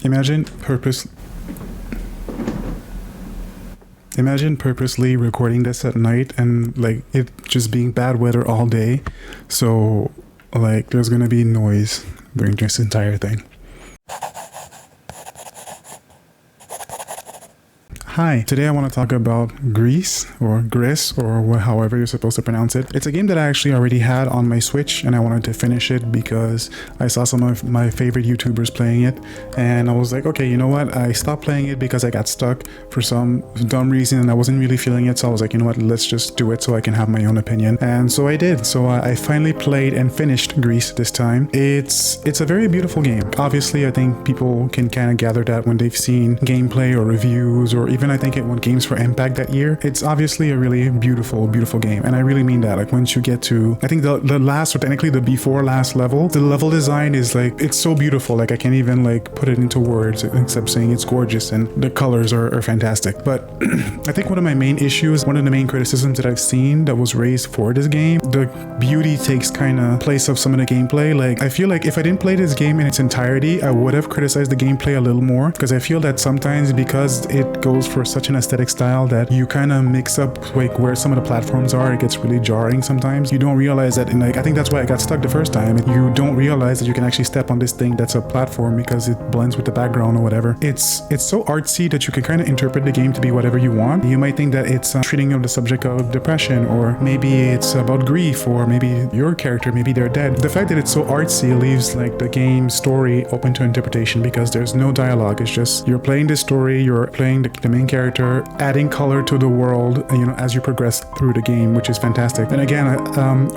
Imagine purposely recording this at night and like it just being bad weather all day. So like there's gonna be noise during this entire thing. Hi, today I want to talk about Gris or however you're supposed to pronounce it. It's a game that I actually already had on my Switch and I wanted to finish it because I saw some of my favorite YouTubers playing it and I was like, okay, you know what? I stopped playing it because I got stuck for some dumb reason and I wasn't really feeling it. So I was like, you know what? Let's just do it so I can have my own opinion. And so I did. So I finally played and finished Gris this time. It's a very beautiful game. Obviously, I think people can kind of gather that when they've seen gameplay or reviews or even I think it won Games for Impact that year. It's obviously a really beautiful game. And I really mean that. Like once you get to, I think the last or technically the before last level, the level design is like, it's so beautiful. Like I can't even like put it into words except saying it's gorgeous and the colors are fantastic. But I think one of my main issues, one of the main criticisms that I've seen that was raised for this game, the beauty takes kind of place of some of the gameplay. Like I feel like if I didn't play this game in its entirety, I would have criticized the gameplay a little more because I feel that sometimes because it goes for such an aesthetic style that you kind of mix up like where some of the platforms are, it gets really jarring sometimes. You don't realize that, and like I think that's why I got stuck the first time. You don't realize that you can actually step on this thing that's a platform because it blends with the background or whatever. It's so artsy that you can kind of interpret the game to be whatever you want. You might think that it's treating of the subject of depression, or maybe it's about grief, or maybe your character, maybe they're dead. The fact that it's so artsy leaves like the game story open to interpretation because there's no dialogue. It's just you're playing this story, you're playing the main character, adding color to the world, you know, as you progress through the game, which is fantastic. And again,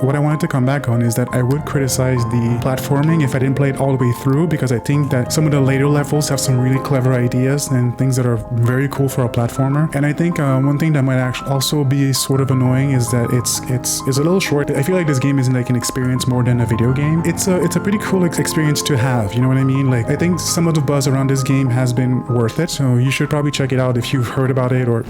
what I wanted to come back on is that I would criticize the platforming if I didn't play it all the way through, because I think that some of the later levels have some really clever ideas and things that are very cool for a platformer. And I think one thing that might actually also be sort of annoying is that it's a little short. I feel like this game isn't like an experience more than a video game. It's a pretty cool experience to have, you know what I mean? Like I think some of the buzz around this game has been worth it, so you should probably check it out if you've heard about it, or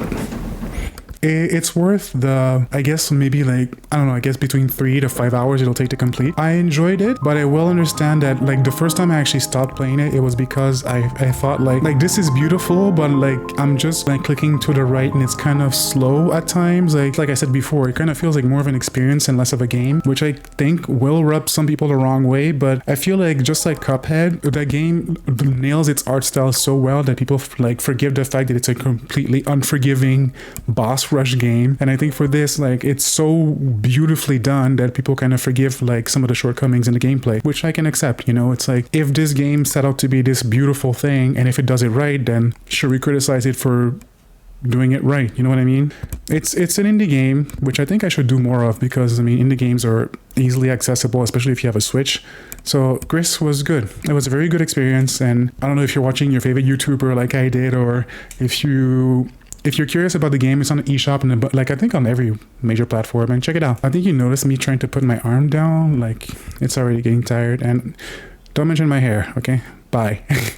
it's worth the, I guess maybe like, I don't know, I guess between 3 to 5 hours it'll take to complete. I enjoyed it, but I will understand that like the first time I actually stopped playing it, it was because I thought like this is beautiful, but like I'm just like clicking to the right and it's kind of slow at times. Like I said before, it kind of feels like more of an experience and less of a game, which I think will rub some people the wrong way. But I feel like just like Cuphead, that game nails its art style so well that people like forgive the fact that it's a completely unforgiving boss rush game. And I think for this, like it's so beautifully done that people kind of forgive like some of the shortcomings in the gameplay, which I can accept. You know, it's like if this game set out to be this beautiful thing and if it does it right, then should we criticize it for doing it right? You know what I mean? It's an indie game, which I think I should do more of because I mean indie games are easily accessible, especially if you have a Switch. So Gris was good. It was a very good experience, and I don't know if you're watching your favorite YouTuber like I did, or if you're curious about the game, it's on the eShop and like I think on every major platform, and check it out. I think you noticed me trying to put my arm down, like it's already getting tired, and don't mention my hair, okay? Bye.